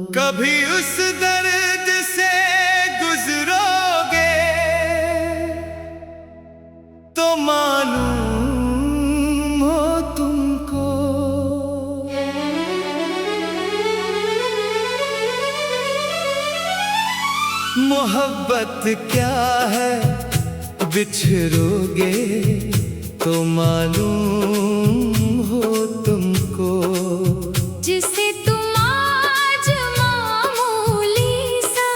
कभी उस दर्द से गुजरोगे तो मालूम हो तुमको। मोहब्बत क्या है बिछड़ोगे तो मालूम हो तुमको। जिसे तुम आज मामूली सा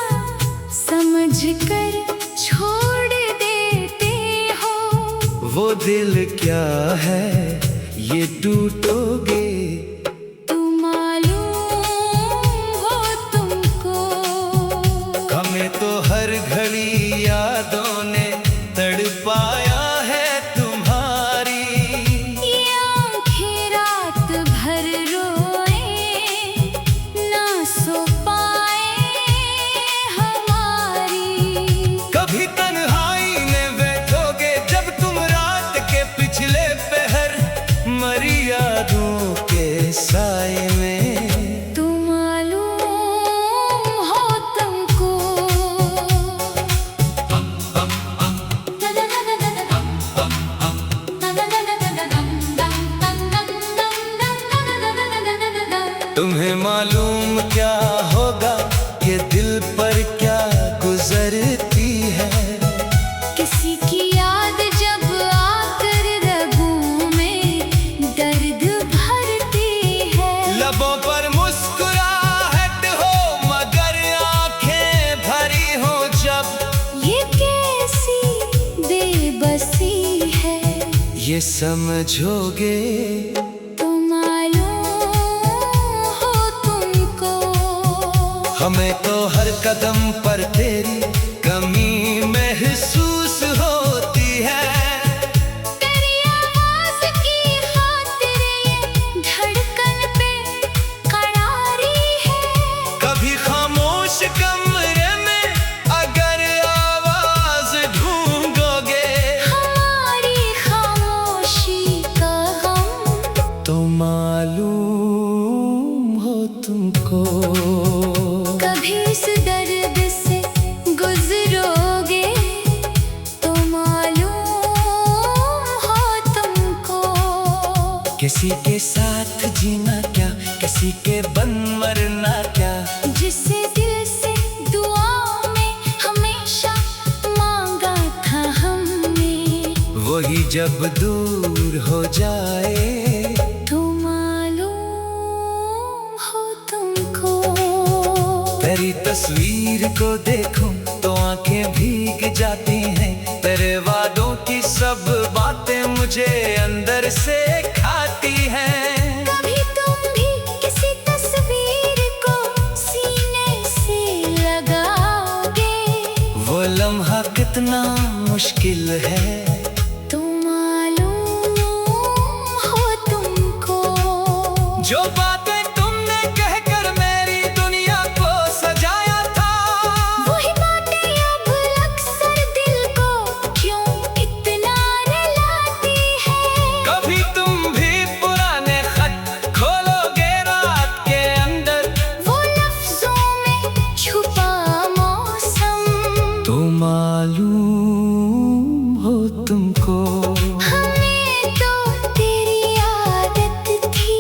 समझकर छोड़ देते हो, वो दिल क्या है ये टूटोगे तो मालूम हो तुमको। हमें तो हर घड़ी यादों ने तड़पाया है तुम्हारी। ये आंखें रात भर रोए ना सो पाए हमारी। कभी तन्हाई में बैठोगे जब तुम रात के पिछले पहर, मरी यादों के साए में। तो मालूम हो तुमको। तुम्हें मालूम क्या होगा ये दिल पर क्या गुजरती है। किसी की याद जब आकर रगों में दर्द भरती है। लबों पर मुस्कुराहट हो मगर आंखें भरी हो जब, ये कैसी बेबसी है। ये समझोगे तो मालूम हो तुमको। हमें तो हर कदम पर तेरी कमी महसूस होती है। तेरी आवाज की खातिर ये धड़कन पे करारी है। कभी खामोश कमरे में अगर आवाज ढूंढोगे हमारी खामोशी का गम तो मालूम हो तुमको। कभी इस दर्द से गुजरोगे तो मालूम हो तुमको। किसी के साथ जीना क्या, किसी के बन मरना क्या, जिसे दिल से दुआ में हमेशा मांगा था हमने, वही जब दूर हो जाए तो मालूम हो तुमको। तेरी तस्वीर को देखूं तो आंखें भीग जाती हैं। तेरे वादों की सब बातें मुझे अंदर से खाती हैं। कभी तुम भी किसी तस्वीर को सीने से लगाओगे, वो लम्हा कितना मुश्किल है तो मालूम हो तुमको। जो बातें तुमने कहकर मेरी दुनिया को सजाया था, वही बातें अब अक्सर दिल को क्यों इतना रुलाती है। कभी तुम भी पुराने खत खोलोगे रात के अंदर, वो लफ्जों में छुपा मौसम तो मालूम हो तुमको। हमें तो तेरी आदत थी,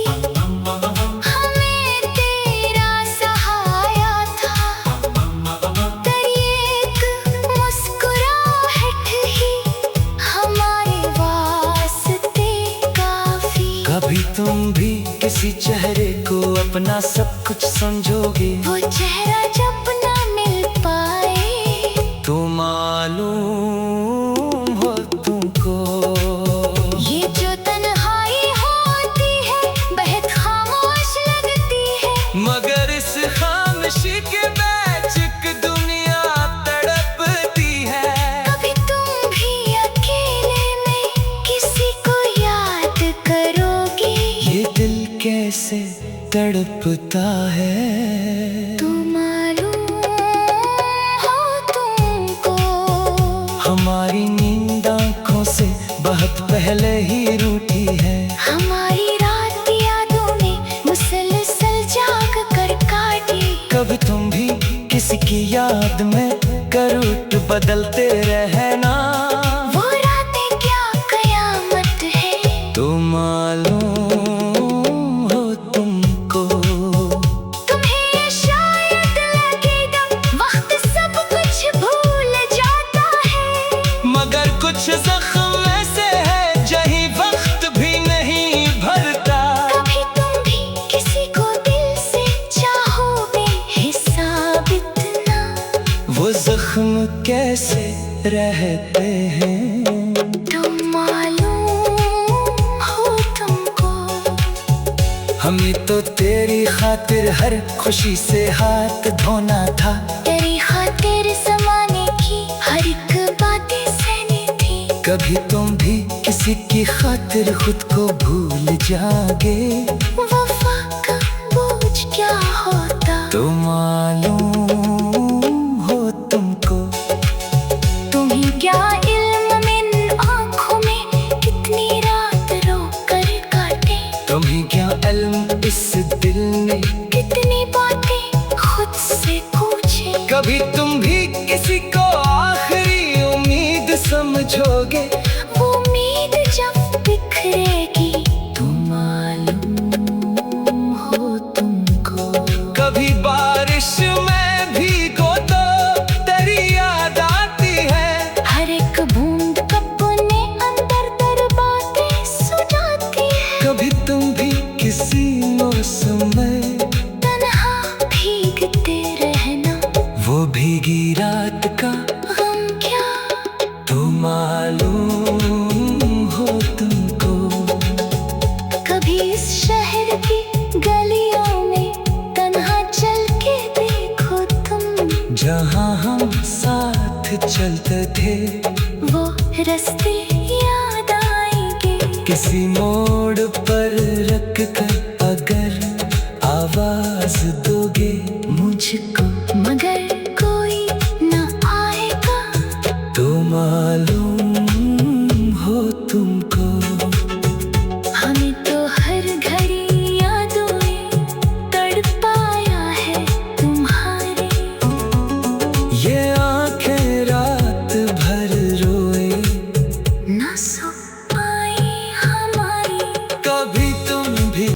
हमें तेरा सहाया था। तेरी एक मुस्कुराहट ही हमारे वास्ते काफी। कभी तुम भी किसी चेहरे को अपना सब कुछ समझोगे वो चेहरा जब ना मिल पाए तो मालूम हो तुमको। ये जो तन्हाई होती है बेहद खामोश लगती है। मगर इस खामोशी के बीच एक दुनिया तड़पती है। कभी तुम भी अकेले में किसी को याद करोगे, ये दिल कैसे तड़पता है। तो मालूम हो तुमको, हमारी नींद आँखों से बहुत पहले ही रूठी है। हमारी रात यादों ने मुसलसल जाग कर काटी। कभी तुम भी किसी की याद में करवट बदलते रहना। वो रातें क्या कयामत है। तो मालूम हो तुमको, तुम्हें ये शायद लगेगा वक्त सब कुछ भूल जाता है। मगर कुछ जख्म ऐसे है जहीं वक्त भी नहीं भरता। कभी तुम भी किसी को दिल से चाहोगे हिसाब इतना। वो जख्म कैसे रहते हैं। तो मालूम हो तुमको, हमें तो तेरी खातिर हर खुशी से हाथ धोना था। तेरी खातिर ज़माने की हर एक बातें सहनी थी। कभी तुम भी किसी की खातिर खुद को भूल जाओगे। वफा का बोझ क्या होता। तो मालूम हो तुमको, तुम्हें क्या इल्म में आँखों में कितनी रात रो कर काटे। तुम्हें क्या इल्म इस दिल ने। कितनी बातें खुद से पूछे। कभी तुम भी किसी को आखिरी उम्मीद समझोगे। वो उम्मीद जब बिखरेगी। तो मालूम हो तुमको, कभी बारिश में भीगो तो तेरी याद आती है। हर एक बूंद अपने अंदर दर बातें सुनाती है। कभी तुम भी किसी मौसम में तन्हा भीगते रहना। वो भीगी रात का गम क्या। तो मालूम हो तुमको, कभी इस शहर की गलियों में तन्हा चल के देखो तुम। जहाँ हम साथ चलते थे वो रास्ते याद आएंगे। किसी मोड़ पर रख कर अगर आवाज दोगे मुझको मगर कोई न आएगा। तो मालूम हो तुमको, हमें तो हर घड़ी यादों ने तड़पाया है तुम्हारे। ये आंखें रात भर रोए न सो पाई हमारी। कभी तुम भी